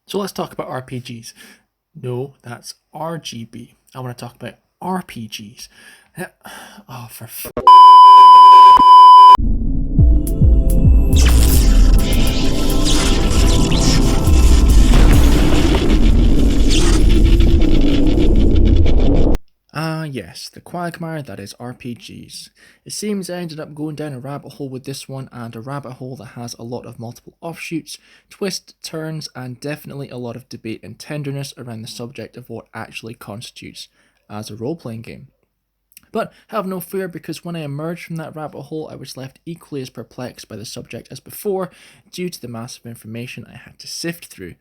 So let's talk about RPGs. No, that's RGB. I want to talk about RPGs. Oh, for yes, the quagmire that is RPGs. It seems I ended up going down a rabbit hole with this one, and a rabbit hole that has a lot of multiple offshoots, twists, turns, and definitely a lot of debate and tenderness around the subject of what actually constitutes as a role playing game. But have no fear, because when I emerged from that rabbit hole, I was left equally as perplexed by the subject as before, due to the massive information I had to sift through.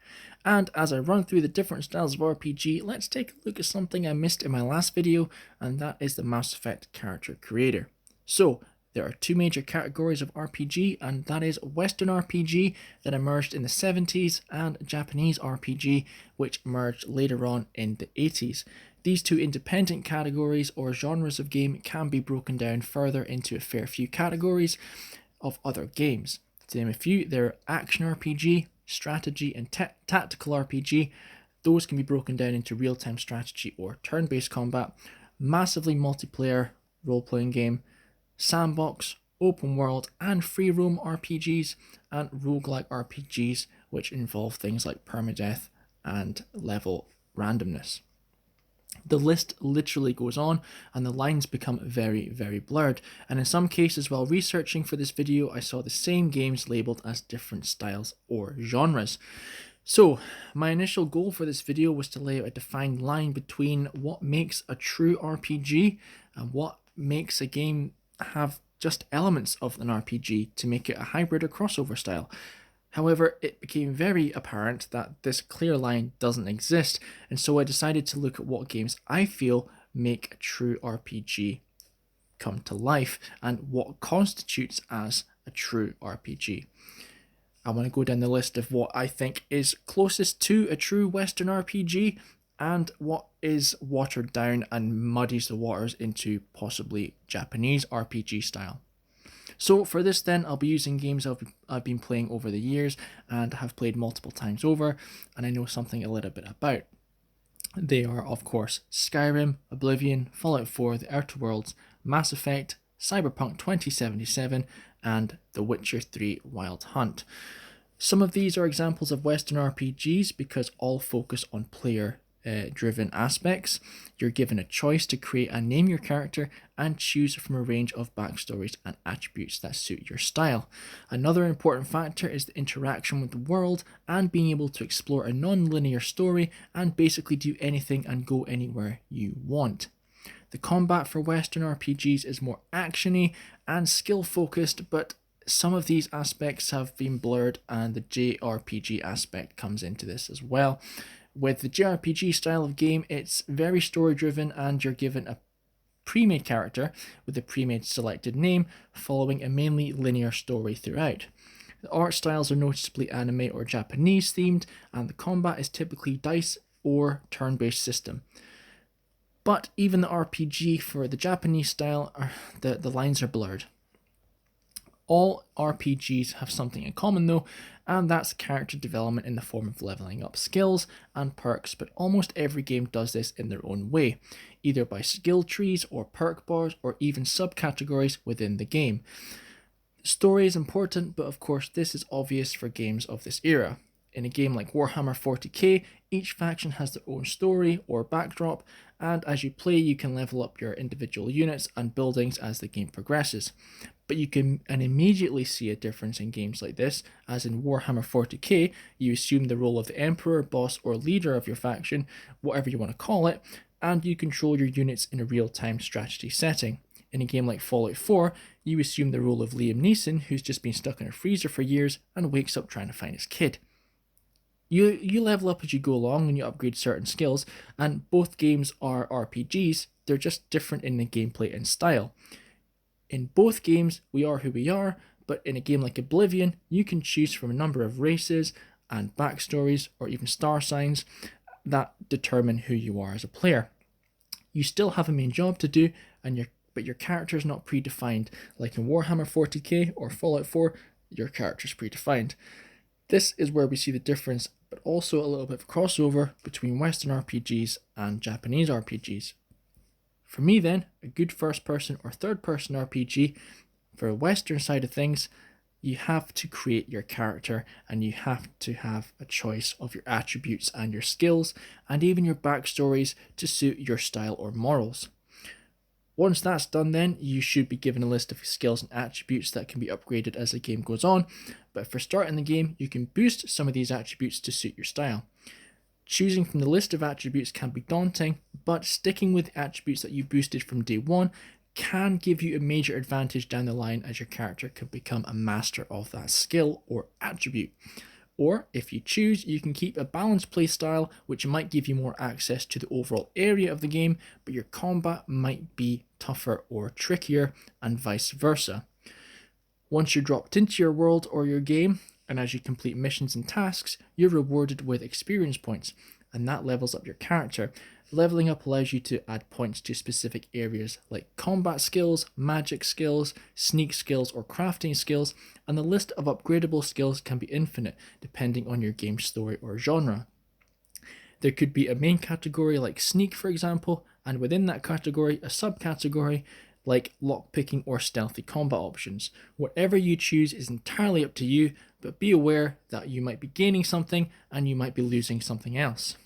And as I run through the different styles of RPG, let's take a look at something I missed in my last video, and that is the Mass Effect character creator. So, there are two major categories of RPG, and that is Western RPG that emerged in the 70s and Japanese RPG, which emerged later on in the 80s. These two independent categories or genres of game can be broken down further into a fair few categories of other games. To name a few, there are action RPG, strategy, and tactical RPG. Those can be broken down into real-time strategy or turn-based combat, massively multiplayer role-playing game, sandbox, open world, and free roam RPGs, and roguelike RPGs, which involve things like permadeath and level randomness. The list literally goes on, and the lines become very, very blurred. And in some cases, while researching for this video, I saw the same games labeled as different styles or genres. So, my initial goal for this video was to lay out a defined line between what makes a true RPG and what makes a game have just elements of an RPG to make it a hybrid or crossover style. However, it became very apparent that this clear line doesn't exist, and so I decided to look at what games I feel make a true RPG come to life and what constitutes as a true RPG. I want to go down the list of what I think is closest to a true Western RPG and what is watered down and muddies the waters into possibly Japanese RPG style. So for this then, I'll be using games I've been playing over the years and have played multiple times over, and I know something a little bit about. They are, of course, Skyrim, Oblivion, Fallout 4, The Outer Worlds, Mass Effect, Cyberpunk 2077, and The Witcher 3 Wild Hunt. Some of these are examples of Western RPGs because all focus on player driven aspects. You're given a choice to create and name your character and choose from a range of backstories and attributes that suit your style. Another important factor is the interaction with the world and being able to explore a non-linear story and basically do anything and go anywhere you want. The combat for Western RPGs is more actiony and skill focused, but some of these aspects have been blurred, and the JRPG aspect comes into this as well. With the JRPG style of game, it's very story driven, and you're given a pre-made character with a pre-made selected name following a mainly linear story throughout. The art styles are noticeably anime or Japanese themed, and the combat is typically dice or turn-based system. But even the RPG for the Japanese style, the lines are blurred. All RPGs have something in common though, and that's character development in the form of leveling up skills and perks, but almost every game does this in their own way, either by skill trees or perk bars or even subcategories within the game. Story is important, but of course this is obvious for games of this era. In a game like Warhammer 40k, each faction has their own story or backdrop, and as you play you can level up your individual units and buildings as the game progresses. But you can immediately see a difference in games like this, as in Warhammer 40k, you assume the role of the emperor, boss, or leader of your faction, whatever you want to call it, and you control your units in a real-time strategy setting. In a game like Fallout 4, you assume the role of Liam Neeson, who's just been stuck in a freezer for years and wakes up trying to find his kid. You level up as you go along and you upgrade certain skills, and both games are RPGs, they're just different in the gameplay and style. In both games, we are who we are, but in a game like Oblivion, you can choose from a number of races and backstories or even star signs that determine who you are as a player. You still have a main job to do, but your character is not predefined. Like in Warhammer 40k or Fallout 4, your character is predefined. This is where we see the difference, but also a little bit of crossover between Western RPGs and Japanese RPGs. For me then, a good first-person or third-person RPG, for a Western side of things, you have to create your character and you have to have a choice of your attributes and your skills and even your backstories to suit your style or morals. Once that's done then, you should be given a list of skills and attributes that can be upgraded as the game goes on, but for starting the game, you can boost some of these attributes to suit your style. Choosing from the list of attributes can be daunting, but sticking with attributes that you boosted from day one can give you a major advantage down the line as your character can become a master of that skill or attribute. Or, if you choose, you can keep a balanced playstyle which might give you more access to the overall area of the game, but your combat might be tougher or trickier, and vice versa. Once you're dropped into your world or your game, and as you complete missions and tasks, you're rewarded with experience points, and that levels up your character. Leveling up allows you to add points to specific areas like combat skills, magic skills, sneak skills, or crafting skills, and the list of upgradable skills can be infinite depending on your game story or genre. There could be a main category like sneak, for example, and within that category, a subcategory like lockpicking or stealthy combat options. Whatever you choose is entirely up to you, but be aware that you might be gaining something and you might be losing something else.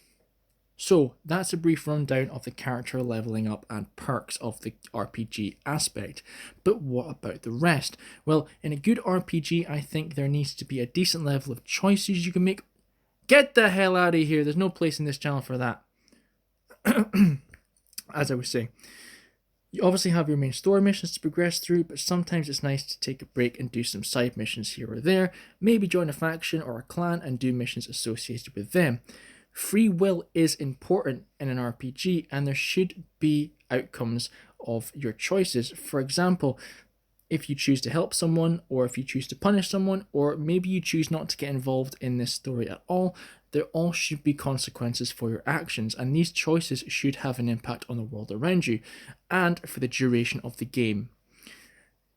So that's a brief rundown of the character leveling up and perks of the RPG aspect. But what about the rest? Well, in a good RPG, I think there needs to be a decent level of choices you can make. Get the hell out of here, there's no place in this channel for that. As I was saying, you obviously have your main story missions to progress through, but sometimes it's nice to take a break and do some side missions here or there, maybe join a faction or a clan and do missions associated with them. Free will is important in an RPG, and there should be outcomes of your choices. For example, if you choose to help someone, or if you choose to punish someone, or maybe you choose not to get involved in this story at all, there all should be consequences for your actions, and these choices should have an impact on the world around you, and for the duration of the game.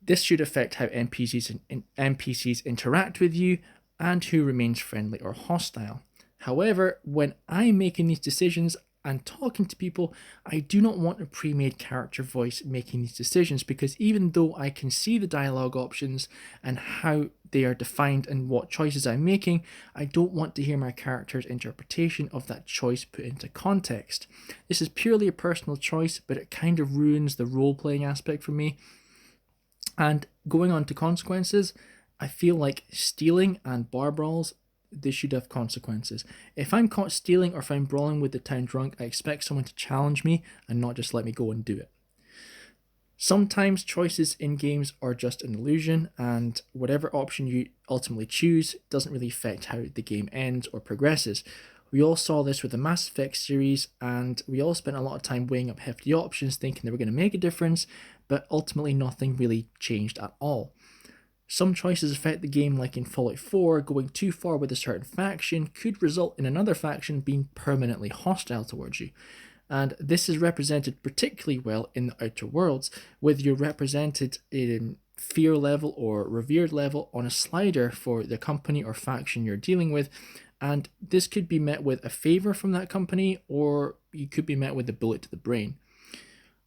This should affect how NPCs interact with you, and who remains friendly or hostile. However, when I'm making these decisions and talking to people, I do not want a pre-made character voice making these decisions, because even though I can see the dialogue options and how they are defined and what choices I'm making, I don't want to hear my character's interpretation of that choice put into context. This is purely a personal choice, but it kind of ruins the role-playing aspect for me. And going on to consequences, I feel like stealing and bar brawls, they should have consequences. If I'm caught stealing or if I'm brawling with the town drunk, I expect someone to challenge me and not just let me go and do it. Sometimes choices in games are just an illusion, and whatever option you ultimately choose doesn't really affect how the game ends or progresses. We all saw this with the Mass Effect series, and we all spent a lot of time weighing up hefty options thinking they were going to make a difference, but ultimately nothing really changed at all. Some choices affect the game, like in Fallout 4, going too far with a certain faction could result in another faction being permanently hostile towards you. And this is represented particularly well in the Outer Worlds, whether you're represented in fear level or revered level on a slider for the company or faction you're dealing with, and this could be met with a favor from that company, or you could be met with a bullet to the brain.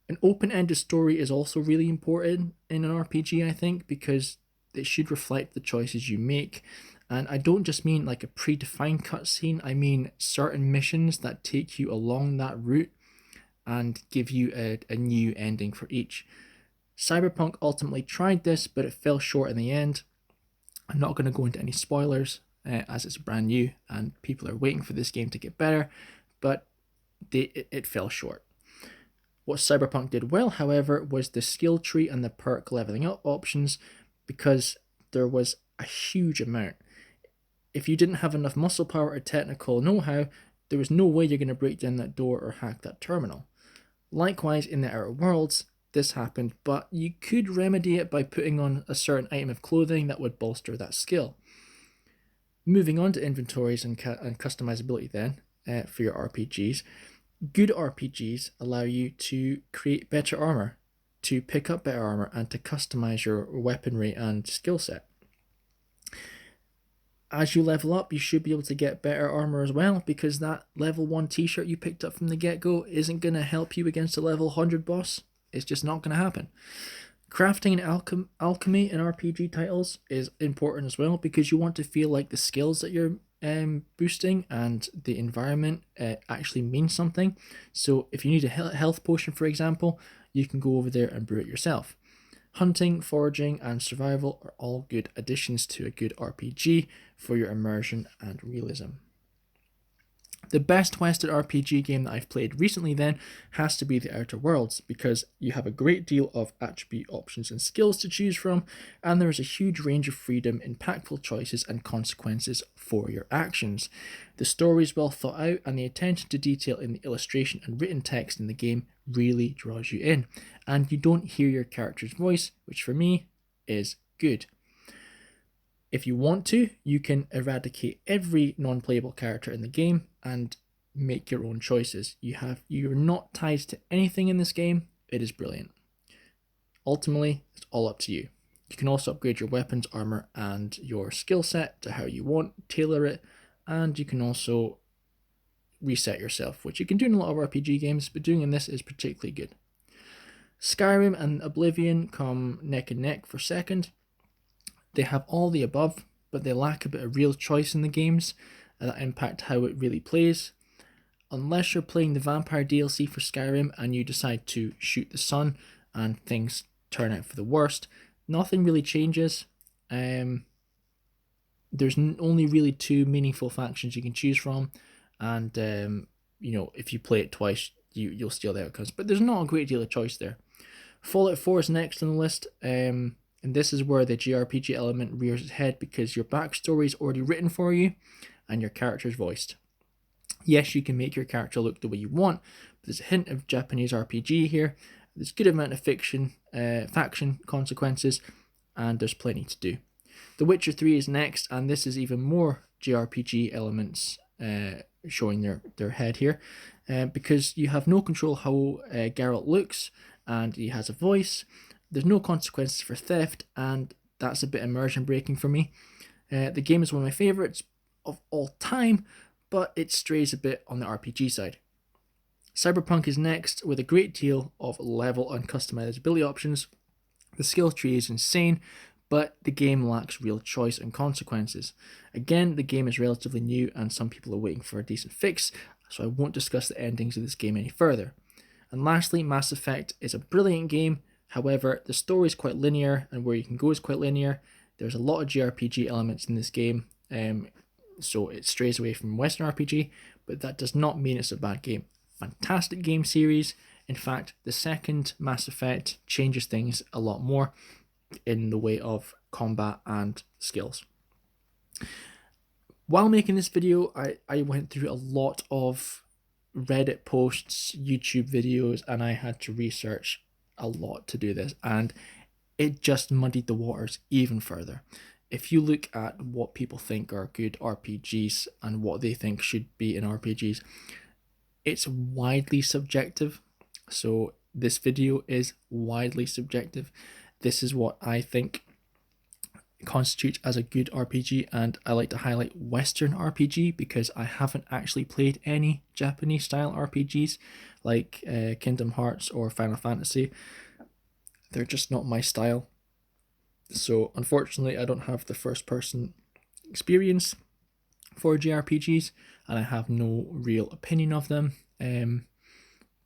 An open-ended story is also really important in an RPG, I think, because it should reflect the choices you make. And I don't just mean like a predefined cutscene, I mean certain missions that take you along that route and give you a new ending for each. Cyberpunk ultimately tried this, but it fell short in the end. I'm not going to go into any spoilers, as it's brand new and people are waiting for this game to get better, but it fell short. What Cyberpunk did well, however, was the skill tree and the perk leveling up options, because there was a huge amount. If you didn't have enough muscle power or technical know-how, there was no way you're going to break down that door or hack that terminal. Likewise, in the Outer Worlds, this happened, but you could remedy it by putting on a certain item of clothing that would bolster that skill. Moving on to inventories and customizability then, for your RPGs. Good RPGs allow you to create better armor, to pick up better armor, and to customize your weaponry and skill set. As you level up, you should be able to get better armor as well, because that level 1 t-shirt you picked up from the get-go isn't going to help you against a level 100 boss. It's just not going to happen. Crafting and alchemy in RPG titles is important as well, because you want to feel like the skills that you're boosting and the environment actually mean something. So if you need a health potion, for example, you can go over there and brew it yourself. Hunting, foraging, and survival are all good additions to a good RPG for your immersion and realism. The best Western RPG game that I've played recently then has to be The Outer Worlds, because you have a great deal of attribute options and skills to choose from, and there is a huge range of freedom, impactful choices, and consequences for your actions. The story is well thought out, and the attention to detail in the illustration and written text in the game really draws you in, and you don't hear your character's voice, which for me is good. If you want to, you can eradicate every non-playable character in the game and make your own choices. You're not tied to anything in this game. It is brilliant. Ultimately, it's all up to you. You can also upgrade your weapons, armor, and your skill set to how you want, tailor it, and you can also reset yourself, which you can do in a lot of RPG games, but doing in this is particularly good. Skyrim and Oblivion come neck and neck for second. They have all the above, but they lack a bit of real choice in the games that impact how it really plays. Unless you're playing the Vampire DLC for Skyrim and you decide to shoot the sun and things turn out for the worst, nothing really changes. There's only really 2 meaningful factions you can choose from, and if you play it twice, you'll steal the outcomes. But there's not a great deal of choice there. Fallout 4 is next on the list. And this is where the JRPG element rears its head, because your backstory is already written for you and your character is voiced. Yes, you can make your character look the way you want, but there's a hint of Japanese RPG here. There's a good amount of faction consequences, and there's plenty to do. The Witcher 3 is next, and this is even more JRPG elements showing their head here, because you have no control how Geralt looks, and he has a voice. There's no consequences for theft, and that's a bit immersion breaking for me. The game is one of my favourites of all time, but it strays a bit on the RPG side. Cyberpunk is next, with a great deal of level and customizability options. The skill tree is insane, but the game lacks real choice and consequences. Again, the game is relatively new, and some people are waiting for a decent fix, so I won't discuss the endings of this game any further. And lastly, Mass Effect is a brilliant game. However, the story is quite linear, and where you can go is quite linear. There's a lot of JRPG elements in this game, so it strays away from Western RPG, but that does not mean it's a bad game. Fantastic game series. In fact, the second Mass Effect changes things a lot more in the way of combat and skills. While making this video, I went through a lot of Reddit posts, YouTube videos, and I had to research a lot to do this, and it just muddied the waters even further. If you look at what people think are good RPGs and what they think should be in RPGs, it's widely subjective. So this video is widely subjective. This is what I think constitutes as a good RPG, and I like to highlight Western RPG because I haven't actually played any Japanese style RPGs like Kingdom Hearts or Final Fantasy. They're just not my style. So unfortunately, I don't have the first person experience for JRPGs, and I have no real opinion of them.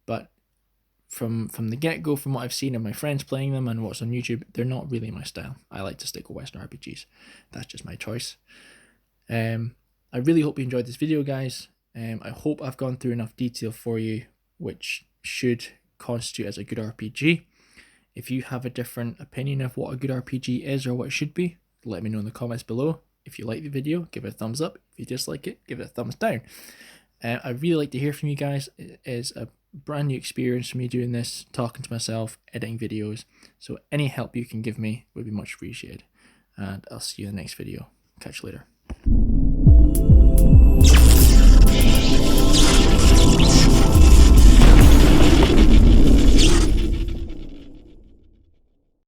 But from the get-go, from what I've seen of my friends playing them and what's on YouTube, they're not really my style. I like to stick with Western RPGs. That's just my choice. I really hope you enjoyed this video, guys. I hope I've gone through enough detail for you, which should constitute as a good RPG. If you have a different opinion of what a good RPG is or what it should be, let me know in the comments below. If you like the video, give it a thumbs up. If you dislike it, give it a thumbs down. I'd really like to hear from you guys. It is a brand new experience for me doing this, talking to myself, editing videos. So any help you can give me would be much appreciated. And I'll see you in the next video. Catch you later.